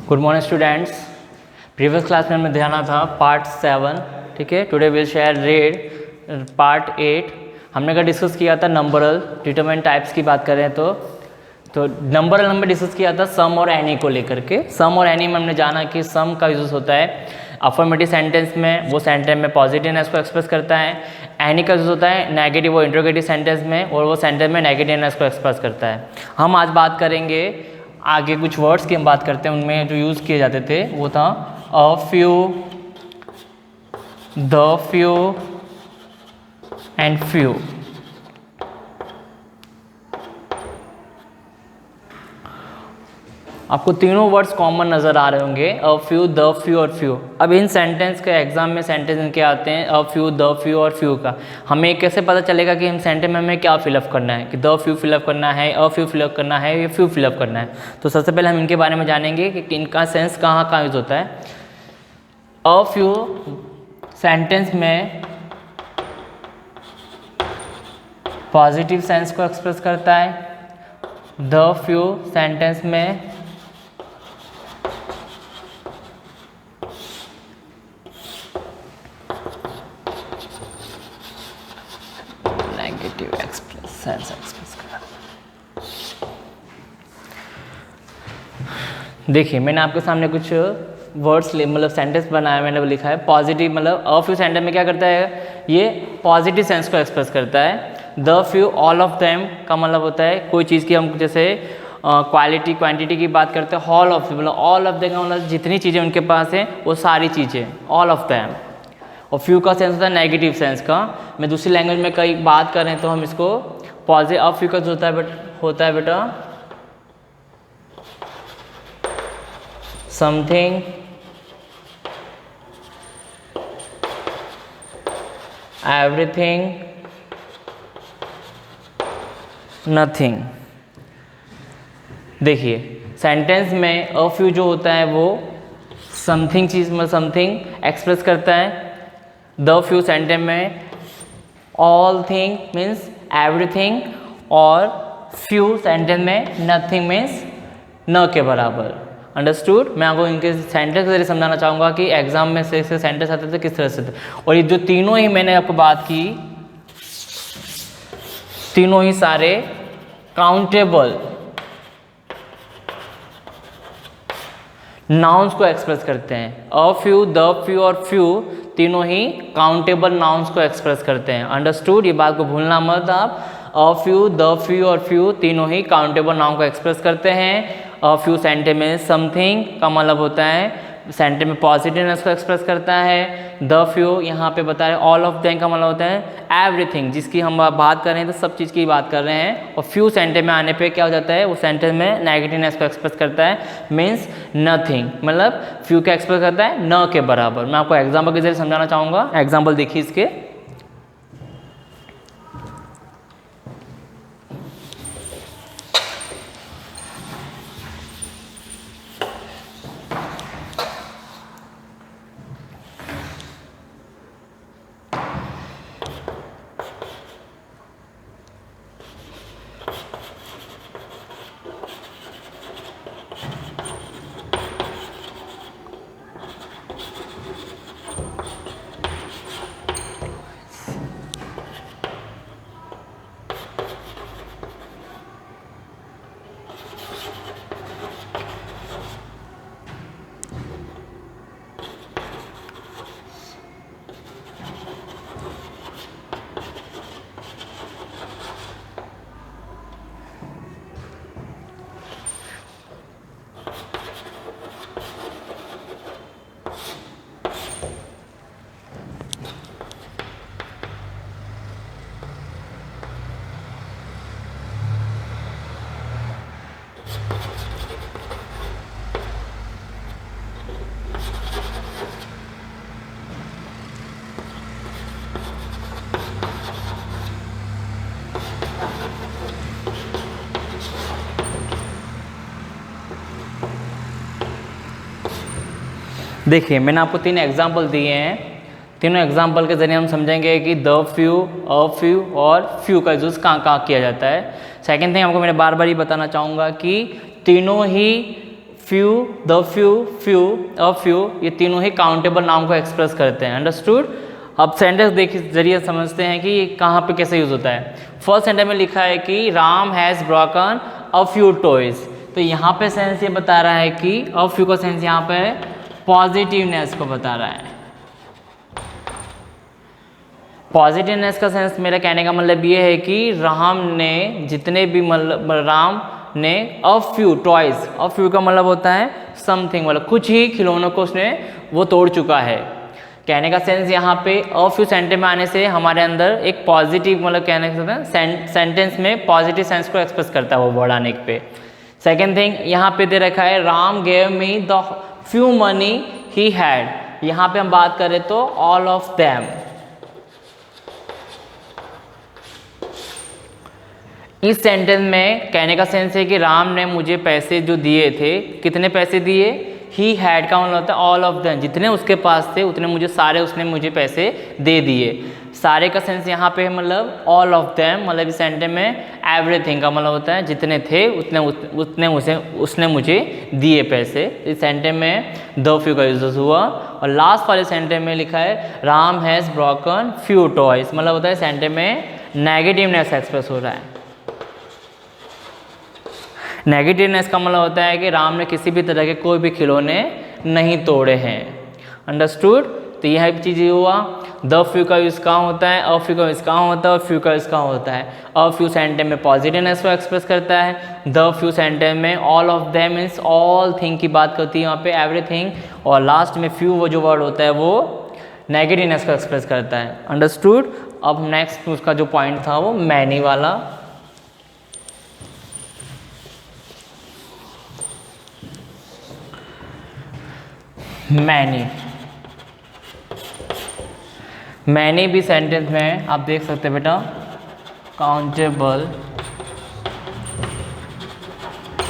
Good morning students. Previous class में हमें ध्यान था पार्ट 7, ठीक है। Today will share red part 8। हमने क्या डिस्कस किया था, नंबरल डिटरमिनेंट टाइप्स की बात करें तो नंबरल हमने डिस्कस किया था सम और एनी को लेकर के। सम और एनी में हमने जाना कि सम का यूज होता है अफर्मेटिव सेंटेंस में, वो सेंटेंस में पॉजिटिवनेस को एक्सप्रेस करता है। एनी का यूज होता है नेगेटिव और इंट्रोगेटिव सेंटेंस में, और वो सेंटेंस में नेगेटिवनेस को एक्सप्रेस करता है। हम आज बात करेंगे आगे कुछ वर्ड्स की हम बात करते हैं, उनमें जो यूज़ किए जाते थे वो था a few, the few and few. आपको तीनों वर्ड्स कॉमन नज़र आ रहे होंगे, अ फ्यू, द फ्यू और फ्यू। अब इन सेंटेंस के एग्जाम में सेंटेंस इनके आते हैं अ फ्यू, द फ्यू और फ्यू का। हमें कैसे पता चलेगा कि हम सेंटेंस में हमें क्या फिलअप करना है, कि द फ्यू फिलअप करना है, अ फ्यू फिलअप करना है, या फ्यू फिलअप करना है। तो सबसे पहले हम इनके बारे में जानेंगे कि इनका सेंस कहाँ कहाँ यूज होता है। अ फ्यू सेंटेंस में पॉजिटिव सेंस को एक्सप्रेस करता है, द फ्यू सेंटेंस में नेगेटिव सेंस एक्सप्रेस करता है। देखिए मैंने आपके सामने कुछ वर्ड्स मतलब सेंटेंस बनाया, मैंने लिखा है पॉजिटिव, मतलब अ फ्यू सेंटेंस में क्या करता है, ये पॉजिटिव सेंस को एक्सप्रेस करता है। The few all of them का मतलब होता है कोई चीज़ की हम जैसे क्वालिटी क्वांटिटी की बात करते हैं, ऑल ऑफ मतलब ऑल ऑफ देम का मतलब जितनी चीज़ें उनके पास हैं वो सारी चीज़ें, ऑल ऑफ देम। और फ्यू का सेंस होता है नेगेटिव सेंस का। मैं दूसरी लैंग्वेज में कई बात करें तो हम इसको पॉजिटिव, अ फ्यू का जो होता है बेटा समथिंग, एवरीथिंग, नथिंग। देखिए सेंटेंस में अ फ्यू जो होता है वो समथिंग चीज़ में समथिंग एक्सप्रेस करता है। द फ्यू सेंटेंस में ऑल थिंग मीन्स एवरीथिंग, और फ्यू सेंटेंस में नथिंग मीन्स न के बराबर। अंडरस्टूड। मैं आपको इनके सेंटेंस के जरिए समझाना चाहूँगा कि एग्जाम में से सेंटेंस आते थे किस तरह से थे। और ये जो तीनों ही मैंने आपको बात की, तीनों ही सारे काउंटेबल नाउन्स को एक्सप्रेस करते हैं। अ फ्यू, द फ्यू और फ्यू तीनों ही काउंटेबल नाउन्स को एक्सप्रेस करते हैं। अंडरस्टूड। ये बात को भूलना मत आप। अ फ्यू, द फ्यू और फ्यू तीनों ही काउंटेबल नाउन को एक्सप्रेस करते हैं। अ फ्यू सेंटेंस में समथिंग का मतलब होता है सेंटेंस में पॉजिटिवनेस को एक्सप्रेस करता है। द फ्यू यहाँ पे बता रहे ऑल ऑफ देम का मतलब होता है एवरीथिंग, जिसकी हम बात कर रहे हैं तो सब चीज़ की बात कर रहे हैं। और फ्यू सेंटेंस में आने पे क्या हो जाता है, वो सेंटेंस में नेगेटिवनेस को एक्सप्रेस करता है, मीन्स नथिंग, मतलब फ्यू का एक्सप्रेस करता है न के बराबर। मैं आपको एग्जाम्पल के जरिए समझाना चाहूँगा। एग्जाम्पल देखिए इसके। देखिए मैंने आपको 3 एग्जाम्पल दिए हैं। तीनों एग्जाम्पल के जरिए हम समझेंगे कि द फ्यू, अ फ्यू और फ्यू का यूज़ कहाँ कहाँ किया जाता है। सेकेंड थिंग आपको मैं बार बार ही बताना चाहूँगा कि तीनों ही फ्यू, द फ्यू, फ्यू और फ्यू, ये तीनों ही काउंटेबल नाउन को एक्सप्रेस करते हैं। अंडरस्टूड। अब सेंटेंस देखिए जरिए समझते हैं कि ये कहाँ पे कैसे यूज़ होता है। फर्स्ट सेंटेंस में लिखा है कि Ram has broken a few toys. तो यहाँ पे सेंस ये बता रहा है कि अ फ्यू का सेंस यहाँ पे पॉजिटिवनेस को बता रहा है। पॉजिटिवनेस का सेंस मेरा कहने का मतलब ये है कि राम ने जितने भी मतलब राम ने a few toys, a few का मतलब होता है समथिंग, मतलब कुछ ही खिलौनों को उसने वो तोड़ चुका है। कहने का सेंस यहाँ पे अ फ्यू सेंटेंस में आने से हमारे अंदर एक पॉजिटिव मतलब कहने का सेंटेंस में पॉजिटिव सेंस को एक्सप्रेस करता है वो वर्ड आने पे। सेकेंड थिंग यहाँ पे दे रखा है Ram gave me the few money he had. यहाँ पे हम बात करें तो ऑल ऑफ देम। इस सेंटेंस में कहने का सेंस है कि राम ने मुझे पैसे जो दिए थे, कितने पैसे दिए, ही हैड का मतलब होता है ऑल ऑफ देम, जितने उसके पास थे उतने मुझे सारे उसने मुझे पैसे दे दिए। सारे का सेंस यहाँ पे मतलब ऑल ऑफ देम, मतलब इस सेंटेंस में एवरीथिंग का मतलब होता है जितने थे उतने उसने मुझे दिए पैसे। इस सेंटेंस में द फ्यू का यूज हुआ। और लास्ट वाले सेंटेंस में लिखा है Ram has broken few toys, मतलब होता है सेंटेंस में नेगेटिवनेस एक्सप्रेस हो रहा है। नेगेटिवनेस का मतलब होता है कि राम ने किसी भी तरह के कोई भी खिलौने नहीं तोड़े हैं। अंडरस्टूड। तो यह चीज़ हुआ। द फ्यू का यूज़ कहाँ होता है, अ फ्यू का यूज़ कहाँ होता है और फ्यू का यूज़ कहाँ होता है। अ फ्यू सेंटेंस में पॉजिटिवनेस को एक्सप्रेस करता है, द फ्यू सेंटेंस में all of them means all thing की बात करती है यहाँ पे एवरीथिंग, और लास्ट में फ्यू वो जो वर्ड होता है वो नेगेटिवनेस को एक्सप्रेस करता है। अंडरस्टूड। अब नेक्स्ट उसका जो पॉइंट था वो मैनी वाला। मैनी भी सेंटेंस में आप देख सकते हैं बेटा काउंटेबल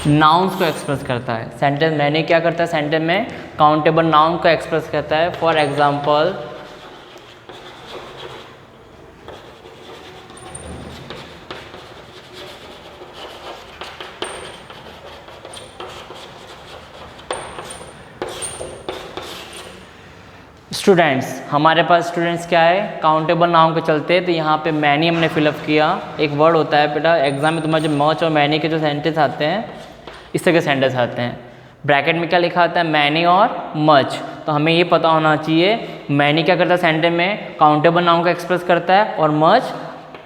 नाउन्स को एक्सप्रेस करता है। सेंटेंस मैनी क्या करता है, सेंटेंस में काउंटेबल नाउन को एक्सप्रेस करता है। फॉर एग्जांपल स्टूडेंट्स, हमारे पास स्टूडेंट्स क्या है काउंटेबल नाउन के चलते, तो यहाँ पे मैनी हमने फिलअप किया। एक वर्ड होता है बेटा एग्जाम में तुम्हारे जो मच और मैनी के जो सेंटेंस आते हैं इस तरह के सेंटेंस आते हैं। ब्रैकेट में क्या लिखा आता है, मैनी और मच। तो हमें ये पता होना चाहिए मैनी क्या करता है सेंटेंस में काउंटेबल नाउन को एक्सप्रेस करता है और मच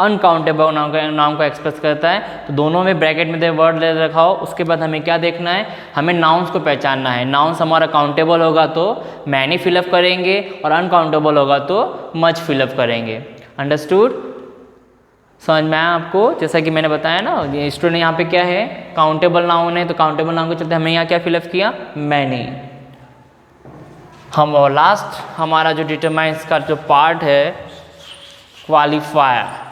अनकाउंटेबल नाउन को एक्सप्रेस करता है। तो दोनों में ब्रैकेट में वर्ड ले रखा हो। उसके बाद हमें क्या देखना है, हमें नाउन्स को पहचानना है। नाउन्स हमारा काउंटेबल होगा तो मैनी फिलअप करेंगे और अनकाउंटेबल होगा तो मच फिलअप करेंगे। अंडरस्टूड। समझ में आया आपको। जैसा कि मैंने बताया ना, ये स्टूडेंट यहाँ पे क्या है काउंटेबल नाउन है, तो काउंटेबल नाउन के चलते हमें यहाँ क्या फिलअप किया, मैनी। हम और लास्ट हमारा जो डिटरमाइंस का जो पार्ट है क्वालिफायर।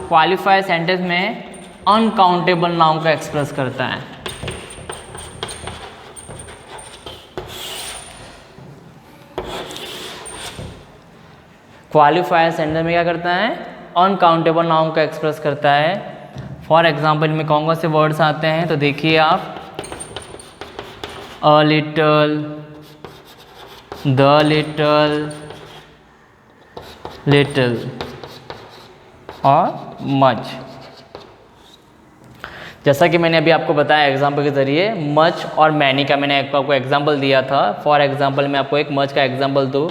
क्वालिफायर सेंटेंस में अनकाउंटेबल नाउन को एक्सप्रेस करता है। क्वालिफायर सेंटेंस में क्या करता है, अनकाउंटेबल नाउन को एक्सप्रेस करता है। फॉर एग्जाम्पल में कौन कौन से वर्ड्स आते हैं तो देखिए आप, a little, the little, little और मच। जैसा कि मैंने अभी आपको बताया एग्जाम्पल के जरिए मच और मैनी का मैंने आपको एग्जाम्पल दिया था। फॉर एग्जाम्पल मैं आपको एक मच का एग्जाम्पल दूँ।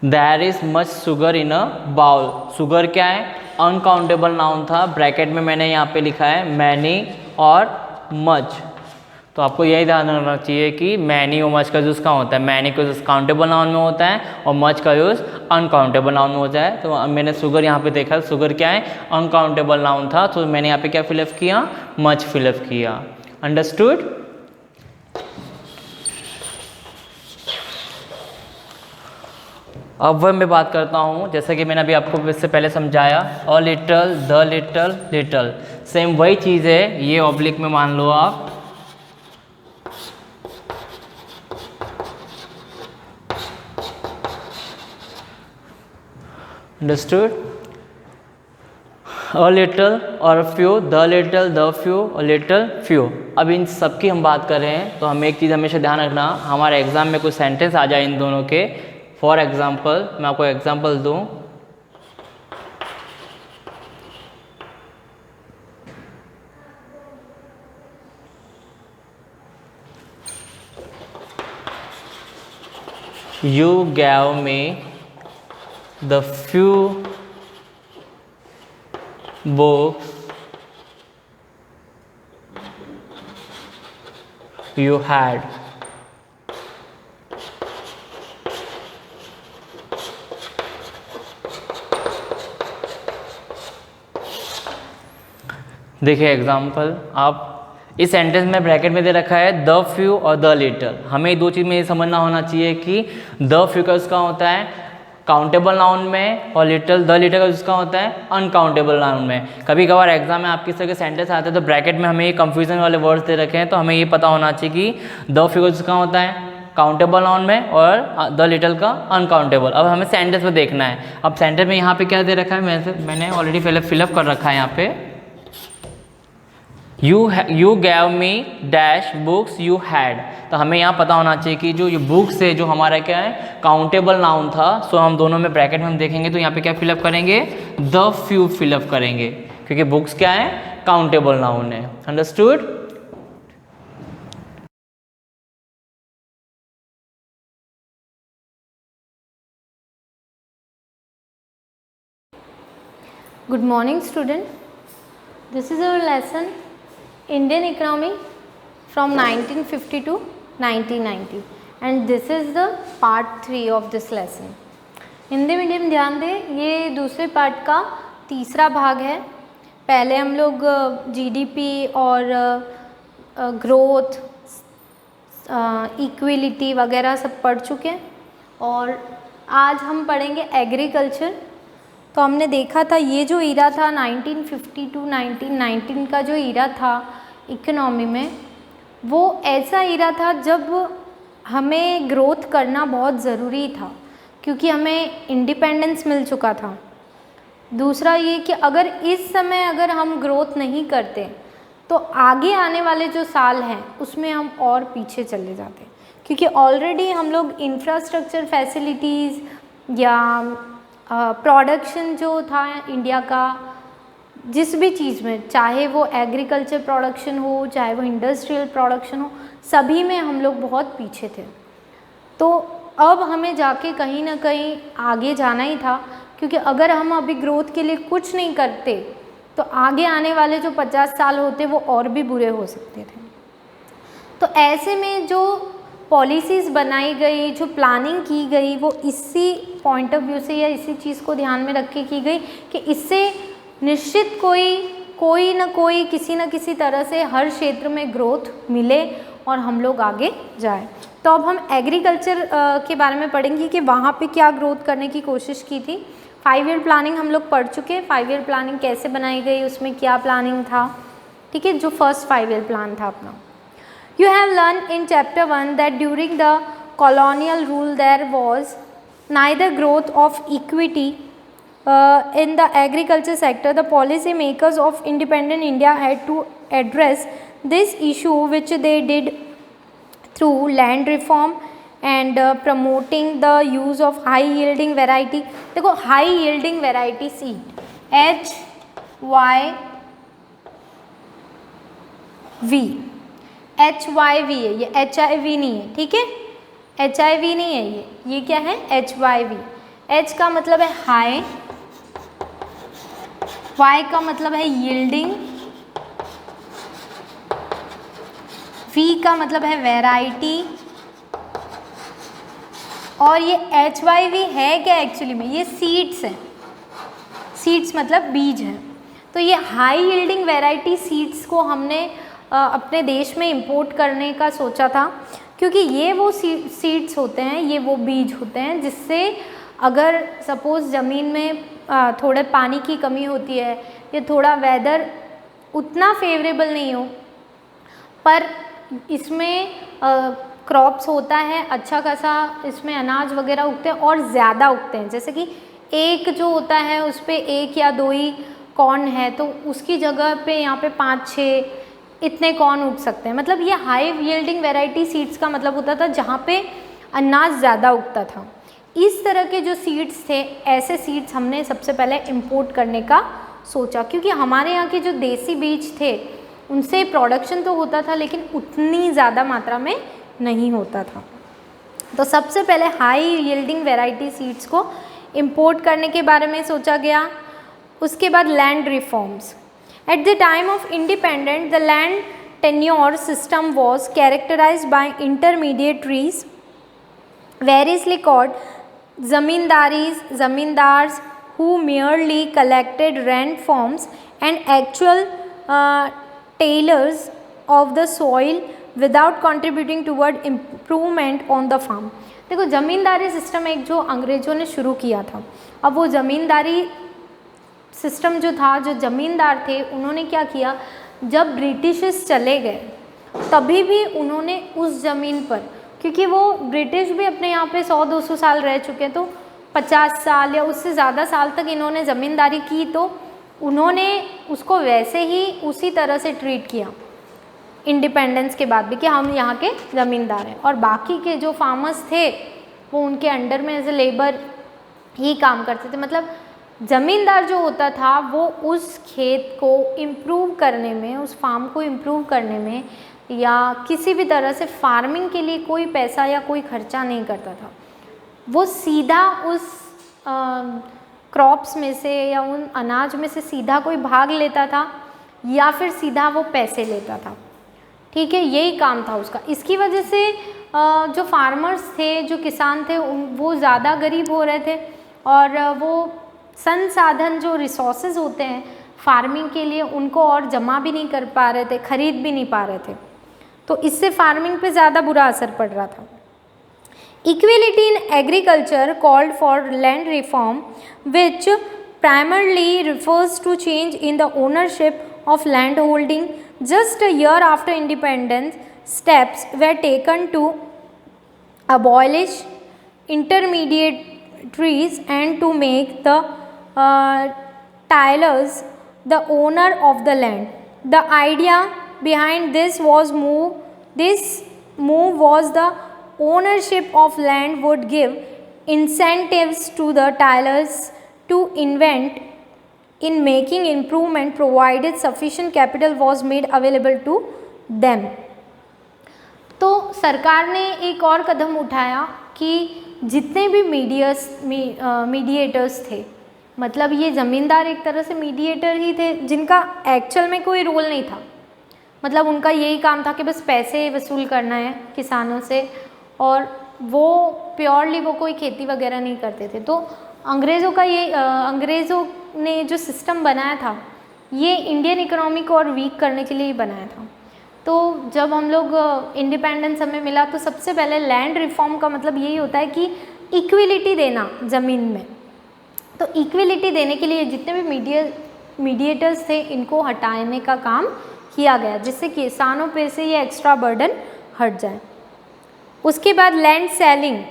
There is much sugar in a bowl. Sugar क्या है, अनकाउंटेबल नाउन था। ब्रैकेट में मैंने यहाँ पे लिखा है मैनी और मच। तो आपको यही ध्यान रखना चाहिए कि मैनी और मच का यूज़ कहाँ होता है। मैनी का यूज़ काउंटेबल नाउन में होता है और मच का यूज़ अनकाउंटेबल नाउन में होता है। तो मैंने शुगर यहाँ पे देखा, शुगर क्या है, अनकाउंटेबल नाउन था, तो मैंने यहाँ पे क्या फिलअप किया, मच फिलअप किया। अंडरस्टूड। अब वह मैं बात करता हूँ, जैसे कि मैंने अभी आपको इससे पहले समझाया, a little, the little, little, same वही चीज़ है, ये ऑब्लिक में मान लो आप, अंडरस्टूड, अ लिटल और few, the little, the few, a little, few. अब इन सब की हम बात कर रहे हैं तो हमें एक चीज़ हमेशा ध्यान रखना, हमारे एग्जाम में कोई सेंटेंस आ जाए इन दोनों के, फॉर एग्जाम्पल मैं आपको एग्जाम्पल दूँ, you gave me the few books you had. देखिए एग्जाम्पल, आप इस सेंटेंस में ब्रैकेट में दे रखा है द फ्यू और द लिटल। हमें दो चीज़ में ये समझना होना चाहिए कि द फ्यू का उसका होता है काउंटेबल नाउन में, और लिटल, द लिटल का उसका होता है अनकाउंटेबल नाउन में। कभी कभार एग्जाम में आपके इस तरह के सेंटेंस आते हैं तो ब्रैकेट में हमें ये कंफ्यूजन वाले वर्ड्स दे रखे हैं, तो हमें ये पता होना चाहिए कि द फ्यू का उसका होता है काउंटेबल नाउन में और द लिटल का अनकाउंटेबल। अब हमें सेंटेंस में देखना है। अब सेंटेंस में यहाँ पे क्या दे रखा है, मैंने ऑलरेडी पहले फिलअप कर रखा है यहाँ पे, you gave me dash books you had। तो हमें यहाँ पता होना चाहिए कि जो ये बुक्स है जो हमारा क्या है काउंटेबल नाउन था, सो हम दोनों में ब्रैकेट में हम देखेंगे तो यहाँ पे क्या फिलअप करेंगे, द फ्यू फिलअप करेंगे, क्योंकि बुक्स क्या है काउंटेबल नाउन है। Understood. Good morning student, this is our lesson Indian economy from 1950 to 1990 and this is the part 3 of this lesson. Hindi medium ध्यान दें, ये दूसरे पार्ट का तीसरा भाग है। पहले हम लोग जीडीपी और ग्रोथ, इक्विलिटी वगैरह सब पढ़ चुके हैं और आज हम पढ़ेंगे एग्रीकल्चर। तो हमने देखा था ये जो ईरा था 1950 टू 1919 का जो ईरा था इकोनॉमी में, वो ऐसा ईरा था जब हमें ग्रोथ करना बहुत ज़रूरी था क्योंकि हमें इंडिपेंडेंस मिल चुका था। दूसरा ये कि अगर इस समय अगर हम ग्रोथ नहीं करते तो आगे आने वाले जो साल हैं उसमें हम और पीछे चले जाते, क्योंकि ऑलरेडी हम लोग इंफ्रास्ट्रक्चर फैसिलिटीज़ या प्रोडक्शन जो था इंडिया का जिस भी चीज़ में, चाहे वो एग्रीकल्चर प्रोडक्शन हो चाहे वो इंडस्ट्रियल प्रोडक्शन हो, सभी में हम लोग बहुत पीछे थे। तो अब हमें जाके कहीं ना कहीं आगे जाना ही था, क्योंकि अगर हम अभी ग्रोथ के लिए कुछ नहीं करते तो आगे आने वाले जो 50 साल होते वो और भी बुरे हो सकते थे। तो ऐसे में जो पॉलिसीज़ बनाई गई, जो प्लानिंग की गई, वो इसी पॉइंट ऑफ व्यू से या इसी चीज़ को ध्यान में रख के की गई कि इससे निश्चित कोई ना कोई किसी न किसी तरह से हर क्षेत्र में ग्रोथ मिले और हम लोग आगे जाएं। तो अब हम एग्रीकल्चर के बारे में पढ़ेंगे कि वहाँ पे क्या ग्रोथ करने की कोशिश की थी। 5 ईयर प्लानिंग हम लोग पढ़ चुके हैं। 5 ईयर प्लानिंग कैसे बनाई गई, उसमें क्या प्लानिंग था, ठीक है, जो फर्स्ट 5 ईयर प्लान था अपना। You have learned in chapter 1 that during the colonial rule there was neither growth of equity in the agriculture sector. The policy makers of independent India had to address this issue, which they did through land reform and promoting the use of high yielding variety. देखो high yielding variety seed HYV है, ये HIV नहीं है, ठीक है, HIV नहीं है, ये क्या है HYV। H का मतलब है हाई, Y का मतलब है यील्डिंग, V का मतलब है वैरायटी, और ये HYV है क्या एक्चुअली में, ये सीड्स हैं, सीड्स मतलब बीज हैं। तो ये हाई यील्डिंग वैरायटी सीड्स को हमने अपने देश में इंपोर्ट करने का सोचा था, क्योंकि ये वो सीड्स होते हैं, ये वो बीज होते हैं जिससे अगर सपोज़ ज़मीन में थोड़े पानी की कमी होती है या थोड़ा वेदर उतना फेवरेबल नहीं हो, पर इसमें क्रॉप्स होता है अच्छा खासा, इसमें अनाज वगैरह उगते हैं और ज़्यादा उगते हैं, जैसे कि एक जो होता है उस पर 1 या 2 ही कॉर्न है तो उसकी जगह पे यहाँ पे 5-6 इतने कॉर्न उग सकते हैं। मतलब ये हाई यील्डिंग वैरायटी सीड्स का मतलब होता था जहाँ पे अनाज ज़्यादा उगता था। इस तरह के जो सीड्स थे, ऐसे सीड्स हमने सबसे पहले इंपोर्ट करने का सोचा, क्योंकि हमारे यहाँ के जो देसी बीज थे उनसे प्रोडक्शन तो होता था लेकिन उतनी ज़्यादा मात्रा में नहीं होता था। तो सबसे पहले हाई यील्डिंग वैरायटी सीड्स को इंपोर्ट करने के बारे में सोचा गया। उसके बाद land reforms. At the time of independent the land tenure system was characterised by intermediaries variously called zamindars who merely collected rent forms and actual tailors of the soil without contributing toward improvement on the farm। देखो ज़मींदारी system एक जो अंग्रेज़ों ने शुरू किया था। अब वो ज़मींदारी सिस्टम जो था, जो ज़मींदार थे उन्होंने क्या किया, जब ब्रिटिशर्स चले गए तभी भी उन्होंने उस ज़मीन पर, क्योंकि वो ब्रिटिश भी अपने यहाँ पे 100-200 साल रह चुके हैं, तो 50 साल या उससे ज़्यादा साल तक इन्होंने ज़मींदारी की, तो उन्होंने उसको वैसे ही उसी तरह से ट्रीट किया इंडिपेंडेंस के बाद भी कि हम यहाँ के ज़मींदार हैं, और बाकी के जो फार्मर्स थे वो उनके अंडर में एज ए लेबर ही काम करते थे। मतलब ज़मींदार जो होता था वो उस खेत को इम्प्रूव करने में, उस फार्म को इम्प्रूव करने में या किसी भी तरह से फार्मिंग के लिए कोई पैसा या कोई खर्चा नहीं करता था। वो सीधा उस क्रॉप्स में से या उन अनाज में से सीधा कोई भाग लेता था या फिर सीधा वो पैसे लेता था। ठीक है, यही काम था उसका। इसकी वजह से जो फार्मर्स थे, जो किसान थे, वो ज़्यादा गरीब हो रहे थे और वो संसाधन जो रिसोर्सेज होते हैं फार्मिंग के लिए उनको और जमा भी नहीं कर पा रहे थे, खरीद भी नहीं पा रहे थे, तो इससे फार्मिंग पे ज़्यादा बुरा असर पड़ रहा था। Equality in agriculture called for land reform which primarily refers to change in the ownership of land holding. Just a year after independence, steps were taken to abolish intermediaries and to make the tillers the owner of the land. The idea behind this move was the ownership of land would give incentives to the tillers to invent in making improvement provided sufficient capital was made available to them। तो सरकार ने एक और कदम उठाया कि जितने भी mediators थे, मतलब ये ज़मींदार एक तरह से मीडिएटर ही थे जिनका एक्चुअल में कोई रोल नहीं था, मतलब उनका यही काम था कि बस पैसे वसूल करना है किसानों से, और वो प्योरली वो कोई खेती वगैरह नहीं करते थे। तो अंग्रेज़ों ने जो सिस्टम बनाया था ये इंडियन इकोनॉमी को और वीक करने के लिए ही बनाया था। तो जब हम लोग इंडिपेंडेंस हमें मिला तो सबसे पहले लैंड रिफॉर्म का मतलब यही होता है कि इक्विलिटी देना ज़मीन में। तो इक्विलिटी देने के लिए जितने भी मीडिएटर्स थे इनको हटाने का काम किया गया, जिससे किसानों पे से ये एक्स्ट्रा बर्डन हट जाए। उसके बाद land selling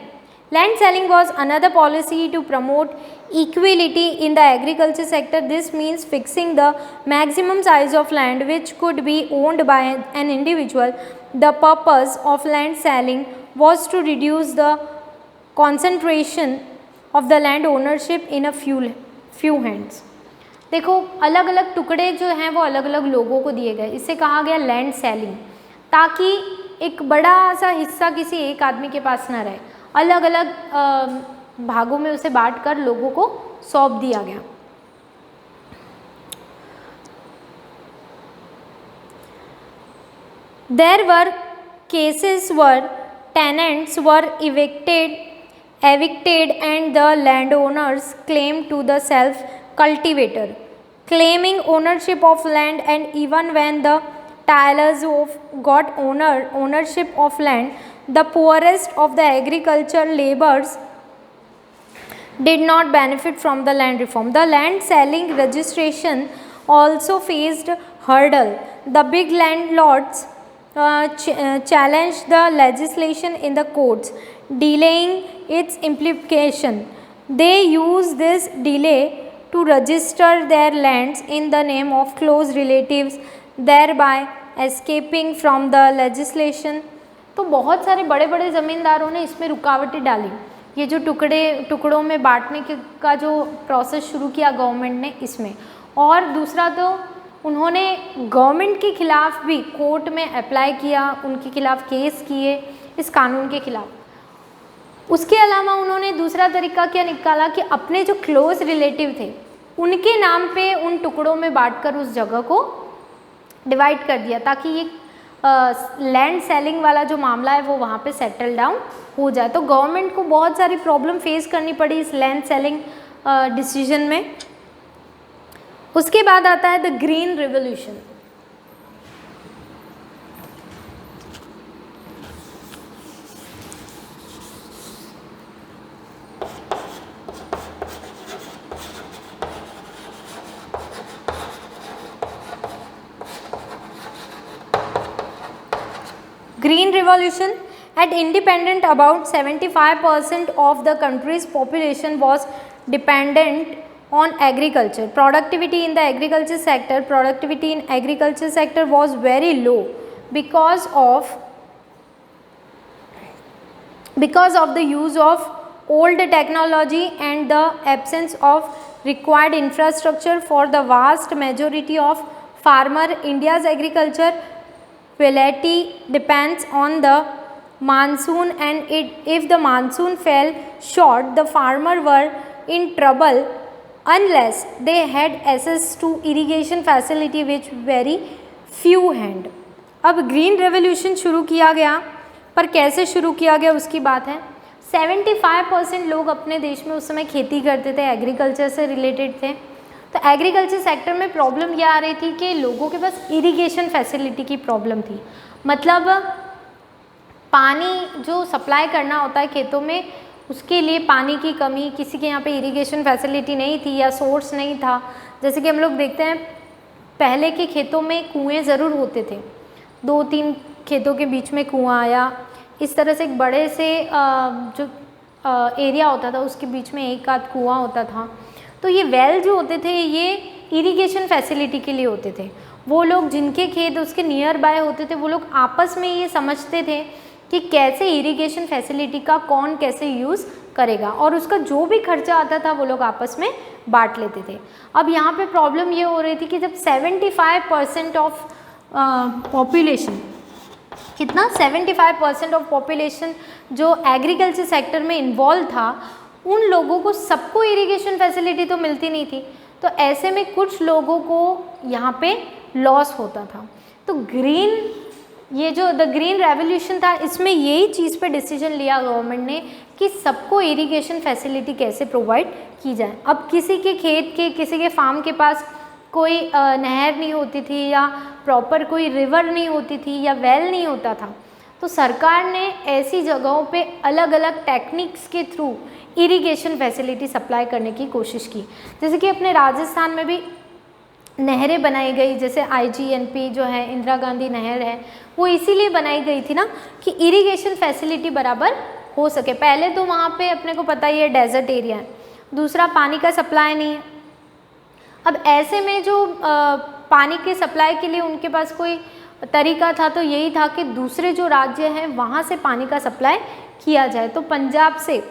was another policy to promote equality in the agriculture sector. This means fixing the maximum size of land which could be owned by an individual. The purpose of land selling was to reduce the concentration of the land ownership in a few hands. देखो अलग अलग टुकड़े जो हैं वो अलग अलग लोगों को दिए गए, इससे कहा गया लैंड सेलिंग, ताकि एक बड़ा सा हिस्सा किसी एक आदमी के पास न रहे, अलग अलग भागों में उसे बांट कर लोगों को सौंप दिया गया। There were cases where tenants were evicted and the landowners claimed to the self-cultivator, claiming ownership of land, and even when the tillers got ownership of land, the poorest of the agricultural laborers did not benefit from the land reform. The land selling registration also faced hurdle. The big landlords challenged the legislation in the courts, delaying its implementation. They used this delay to register their lands in the name of close relatives, thereby escaping from the legislation. तो बहुत सारे बड़े बड़े ज़मींदारों ने इसमें रुकावटें डाली। ये जो टुकड़ों में बांटने का जो प्रोसेस शुरू किया गवर्नमेंट ने इसमें, और दूसरा तो उन्होंने गवर्नमेंट के खिलाफ भी कोर्ट में अप्लाई किया, उनके खिलाफ केस किए इस कानून के खिलाफ। उसके अलावा उन्होंने दूसरा तरीका क्या निकाला कि अपने जो क्लोज रिलेटिव थे उनके नाम पे उन टुकड़ों में बांटकर उस जगह को डिवाइड कर दिया, ताकि ये लैंड सेलिंग वाला जो मामला है वो वहाँ पे सेटल डाउन हो जाए। तो गवर्नमेंट को बहुत सारी प्रॉब्लम फेस करनी पड़ी इस लैंड सेलिंग डिसीजन में। उसके बाद आता है the green revolution. Green Revolution. At independence, about 75% of the country's population was dependent on agriculture. Productivity in the agriculture sector was very low because of the use of old technology and the absence of required infrastructure for the vast majority of farmer. India's agriculture quality depends on the monsoon, and if the monsoon fell short, the farmer were in trouble unless they had access to irrigation facility which very few had. अब green revolution शुरू किया गया, पर कैसे शुरू किया गया उसकी बात है। 75% लोग अपने देश में उस समय खेती करते थे, एग्रीकल्चर से रिलेटेड थे। तो एग्रीकल्चर सेक्टर में प्रॉब्लम यह आ रही थी कि लोगों के पास इरिगेशन फैसिलिटी की प्रॉब्लम थी। मतलब पानी जो सप्लाई करना होता है खेतों में, उसके लिए पानी की कमी, किसी के यहाँ पे इरिगेशन फैसिलिटी नहीं थी या सोर्स नहीं था। जैसे कि हम लोग देखते हैं पहले के खेतों में कुएँ ज़रूर होते थे, 2-3 खेतों के बीच में कुआँ, या इस तरह से एक बड़े से जो एरिया होता था उसके बीच में एक आध कुआँ होता था। तो ये वेल जो होते थे ये इरिगेशन फैसिलिटी के लिए होते थे। वो लोग जिनके खेत उसके नियर बाय होते थे वो लोग आपस में ये समझते थे कि कैसे इरिगेशन फैसिलिटी का कौन कैसे यूज़ करेगा, और उसका जो भी खर्चा आता था वो लोग आपस में बांट लेते थे। अब यहाँ पे प्रॉब्लम ये हो रही थी कि जब 75% ऑफ पॉपुलेशन, कितना 75% ऑफ पॉपुलेशन जो एग्रीकल्चर सेक्टर में इन्वॉल्व था, उन लोगों को सबको इरिगेशन फैसिलिटी तो मिलती नहीं थी। तो ऐसे में कुछ लोगों को यहाँ पे लॉस होता था। तो ये जो द ग्रीन रेवोल्यूशन था, इसमें यही चीज़ पे डिसीजन लिया गवर्नमेंट ने कि सबको इरिगेशन फैसिलिटी कैसे प्रोवाइड की जाए। अब किसी के खेत के, किसी के फार्म के पास कोई नहर नहीं होती थी, या प्रॉपर कोई रिवर नहीं होती थी, या वेल नहीं होता था, तो सरकार ने ऐसी जगहों पे अलग अलग टेक्निक्स के थ्रू इरिगेशन फैसिलिटी सप्लाई करने की कोशिश की। जैसे कि अपने राजस्थान में भी नहरें बनाई गई, जैसे IGNP जो है, इंदिरा गांधी नहर है, वो इसीलिए बनाई गई थी ना कि इरिगेशन फैसिलिटी बराबर हो सके। पहले तो वहाँ पे अपने को पता ही है डेजर्ट एरिया है, दूसरा पानी का सप्लाई नहीं है। अब ऐसे में जो पानी के सप्लाई के लिए उनके पास कोई तरीका था तो यही था कि दूसरे जो राज्य हैं वहाँ से पानी का सप्लाई किया जाए। तो पंजाब से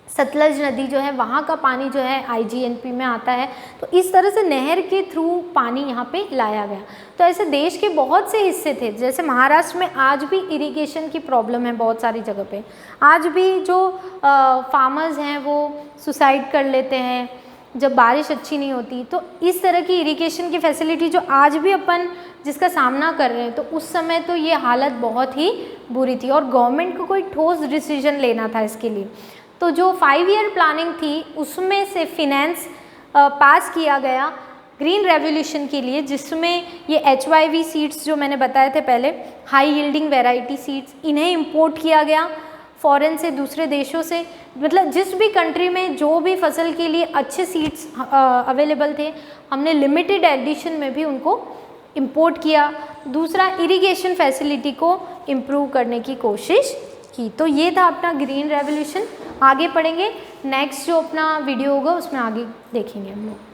सतलज नदी जो है वहाँ का पानी जो है IGNP में आता है। तो इस तरह से नहर के थ्रू पानी यहाँ पे लाया गया। तो ऐसे देश के बहुत से हिस्से थे, जैसे महाराष्ट्र में आज भी इरिगेशन की प्रॉब्लम है बहुत सारी जगह पे। आज भी जो फार्मर्स हैं वो सुसाइड कर लेते हैं जब बारिश अच्छी नहीं होती। तो इस तरह की इरिगेशन की फैसिलिटी जो आज भी अपन जिसका सामना कर रहे हैं, तो उस समय तो ये हालत बहुत ही बुरी थी और गवर्नमेंट को कोई ठोस डिसीजन लेना था इसके लिए। तो जो 5 ईयर प्लानिंग थी उसमें से फिनेंस पास किया गया ग्रीन रेवोल्यूशन के लिए, जिसमें ये HYV सीड्स जो मैंने बताए थे पहले, हाई यील्डिंग वैरायटी सीड्स, इन्हें इंपोर्ट किया गया। फॉरेन से, दूसरे देशों से, मतलब जिस भी कंट्री में जो भी फसल के लिए अच्छे सीड्स अवेलेबल थे, हमने लिमिटेड एडिशन में भी उनको इंपोर्ट किया। दूसरा, इरिगेशन फैसिलिटी को इम्प्रूव करने की कोशिश की। तो ये था अपना ग्रीन रेवोल्यूशन। आगे पढ़ेंगे, नेक्स्ट जो अपना वीडियो होगा उसमें आगे देखेंगे हम लोग।